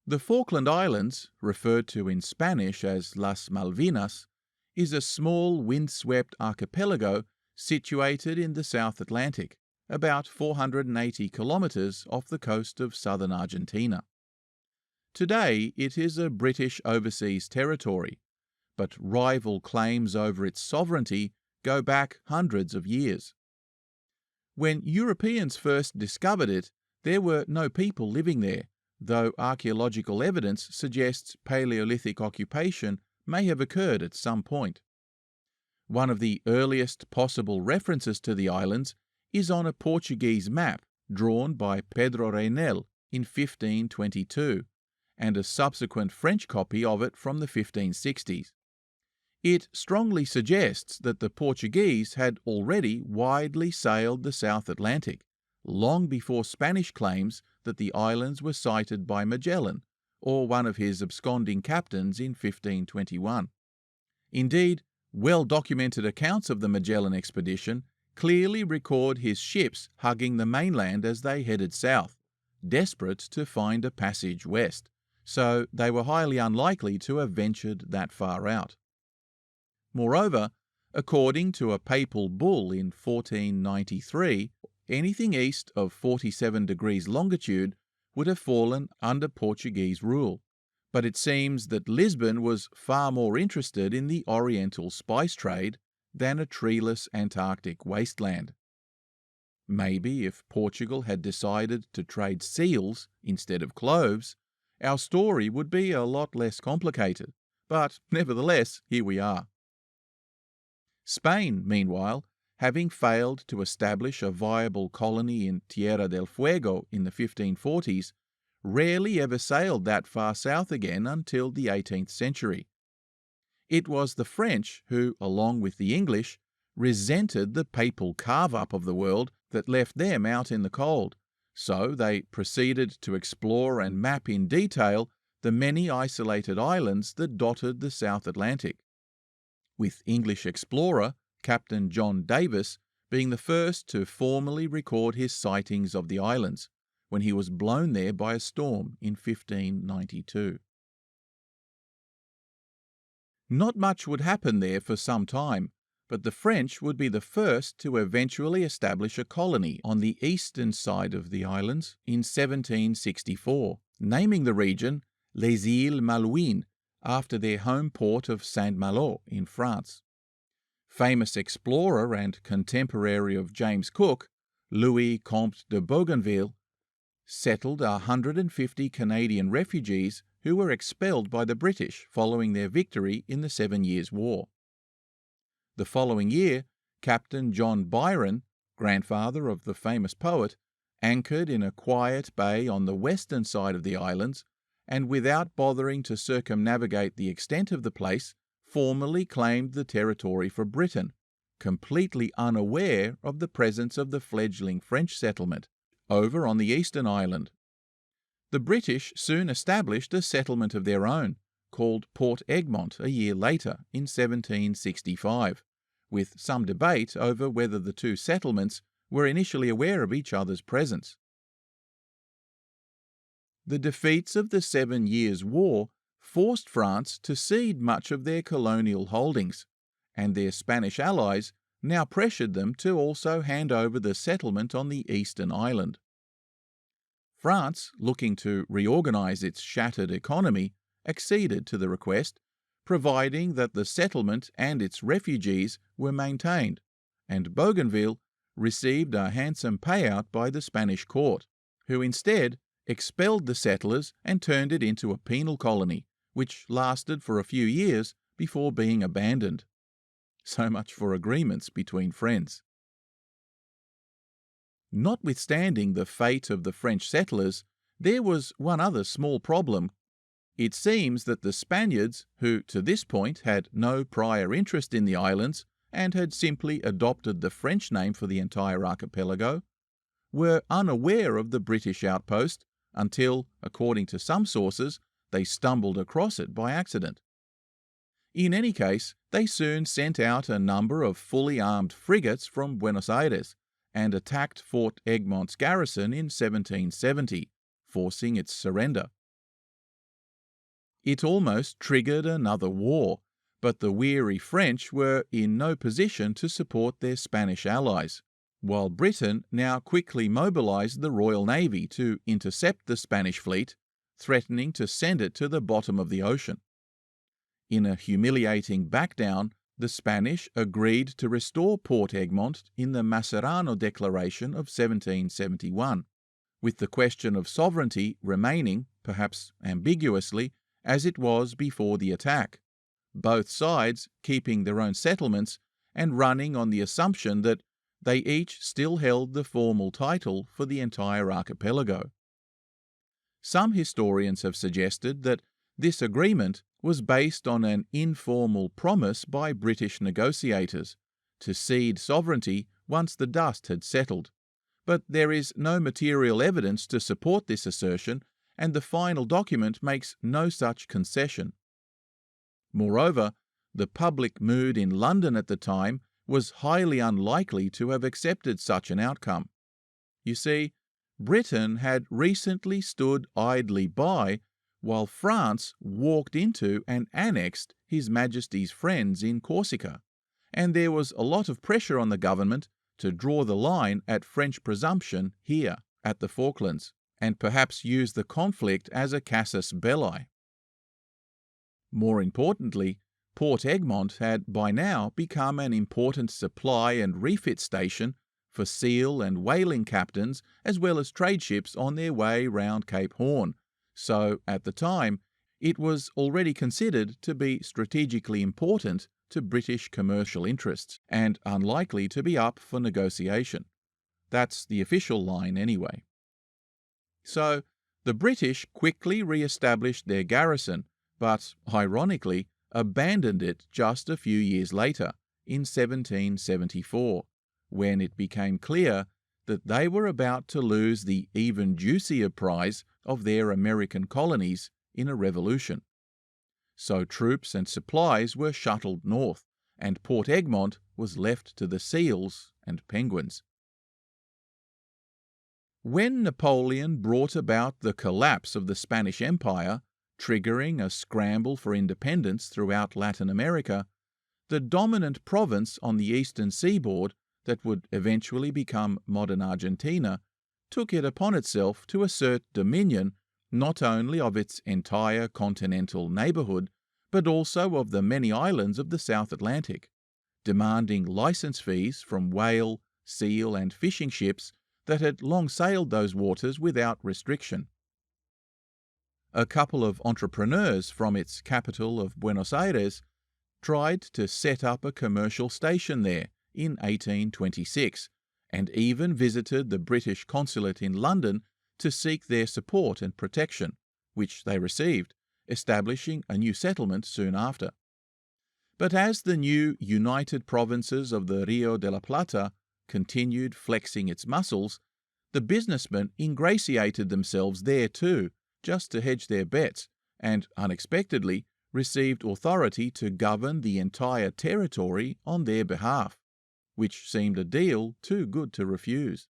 The Falkland Islands, referred to in Spanish as Las Malvinas, is a small windswept archipelago situated in the South Atlantic, about 480 kilometres off the coast of southern Argentina. Today it is a British overseas territory, but rival claims over its sovereignty go back hundreds of years. When Europeans first discovered it, there were no people living there, though archaeological evidence suggests Paleolithic occupation may have occurred at some point. One of the earliest possible references to the islands is on a Portuguese map drawn by Pedro Reinel in 1522, and a subsequent French copy of it from the 1560s. It strongly suggests that the Portuguese had already widely sailed the South Atlantic, long before Spanish claims that the islands were sighted by Magellan, or one of his absconding captains in 1521. Indeed, well-documented accounts of the Magellan expedition clearly record his ships hugging the mainland as they headed south, desperate to find a passage west, so they were highly unlikely to have ventured that far out. Moreover, according to a papal bull in 1493, anything east of 47 degrees longitude would have fallen under Portuguese rule, but it seems that Lisbon was far more interested in the oriental spice trade than a treeless Antarctic wasteland. Maybe if Portugal had decided to trade seals instead of cloves, our story would be a lot less complicated, but nevertheless, here we are. Spain, meanwhile, having failed to establish a viable colony in Tierra del Fuego in the 1540s, rarely ever sailed that far south again until the 18th century. It was the French who, along with the English, resented the papal carve-up of the world that left them out in the cold, so they proceeded to explore and map in detail the many isolated islands that dotted the South Atlantic, with English explorer Captain John Davis being the first to formally record his sightings of the islands, when he was blown there by a storm in 1592. Not much would happen there for some time, but the French would be the first to eventually establish a colony on the eastern side of the islands in 1764, naming the region Les Îles Malouines, after their home port of Saint-Malo in France. Famous explorer and contemporary of James Cook, Louis Comte de Bougainville, settled 150 Canadian refugees who were expelled by the British following their victory in the 7 Years' War. The following year, Captain John Byron, grandfather of the famous poet, anchored in a quiet bay on the western side of the islands, and without bothering to circumnavigate the extent of the place, formally claimed the territory for Britain, completely unaware of the presence of the fledgling French settlement over on the eastern island. The British soon established a settlement of their own, called Port Egmont a year later, in 1765, with some debate over whether the two settlements were initially aware of each other's presence. The defeats of the 7 Years' War forced France to cede much of their colonial holdings, and their Spanish allies now pressured them to also hand over the settlement on the eastern island. France, looking to reorganize its shattered economy, acceded to the request, providing that the settlement and its refugees were maintained, and Bougainville received a handsome payout by the Spanish court, who instead expelled the settlers and turned it into a penal colony, which lasted for a few years before being abandoned. So much for agreements between friends. Notwithstanding the fate of the French settlers, there was one other small problem. It seems that the Spaniards, who to this point had no prior interest in the islands and had simply adopted the French name for the entire archipelago, were unaware of the British outpost until, according to some sources, they stumbled across it by accident. In any case, they soon sent out a number of fully armed frigates from Buenos Aires and attacked Fort Egmont's garrison in 1770, forcing its surrender. It almost triggered another war, but the weary French were in no position to support their Spanish allies, while Britain now quickly mobilized the Royal Navy to intercept the Spanish fleet, threatening to send it to the bottom of the ocean. In a humiliating backdown, the Spanish agreed to restore Port Egmont in the Macerano Declaration of 1771, with the question of sovereignty remaining, perhaps ambiguously, as it was before the attack, both sides keeping their own settlements and running on the assumption that they each still held the formal title for the entire archipelago. Some historians have suggested that this agreement was based on an informal promise by British negotiators to cede sovereignty once the dust had settled, but there is no material evidence to support this assertion, and the final document makes no such concession. Moreover, the public mood in London at the time was highly unlikely to have accepted such an outcome. You see, Britain had recently stood idly by while France walked into and annexed His Majesty's friends in Corsica, and there was a lot of pressure on the government to draw the line at French presumption here at the Falklands, and perhaps use the conflict as a casus belli. More importantly, Port Egmont had by now become an important supply and refit station for seal and whaling captains as well as trade ships on their way round Cape Horn, so at the time it was already considered to be strategically important to British commercial interests and unlikely to be up for negotiation. That's the official line anyway. So the British quickly re-established their garrison, but ironically abandoned it just a few years later, in 1774, when it became clear that they were about to lose the even juicier prize of their American colonies in a revolution. So troops and supplies were shuttled north, and Port Egmont was left to the seals and penguins. When Napoleon brought about the collapse of the Spanish Empire, triggering a scramble for independence throughout Latin America, the dominant province on the eastern seaboard that would eventually become modern Argentina took it upon itself to assert dominion not only of its entire continental neighbourhood, but also of the many islands of the South Atlantic, demanding licence fees from whale, seal and fishing ships that had long sailed those waters without restriction. A couple of entrepreneurs from its capital of Buenos Aires tried to set up a commercial station there in 1826, and even visited the British consulate in London to seek their support and protection, which they received, establishing a new settlement soon after. But as the new united provinces of the Rio de la Plata continued flexing its muscles, the businessmen ingratiated themselves there too, just to hedge their bets, and unexpectedly received authority to govern the entire territory on their behalf, which seemed a deal too good to refuse.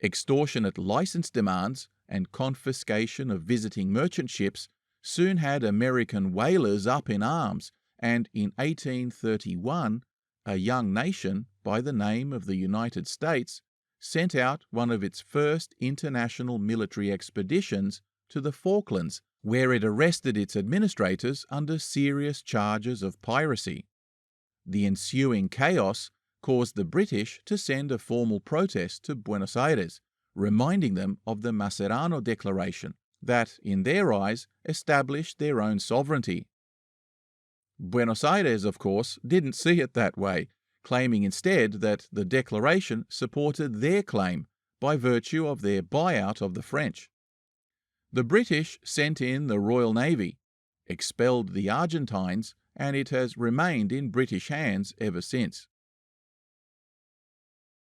Extortionate license demands and confiscation of visiting merchant ships soon had American whalers up in arms, and in 1831 a young nation by the name of the United States sent out one of its first international military expeditions to the Falklands, where it arrested its administrators under serious charges of piracy. The ensuing chaos caused the British to send a formal protest to Buenos Aires, reminding them of the Macerano Declaration that, in their eyes, established their own sovereignty. Buenos Aires, of course, didn't see it that way, claiming instead that the declaration supported their claim by virtue of their buyout of the French. The British sent in the Royal Navy, expelled the Argentines, and it has remained in British hands ever since.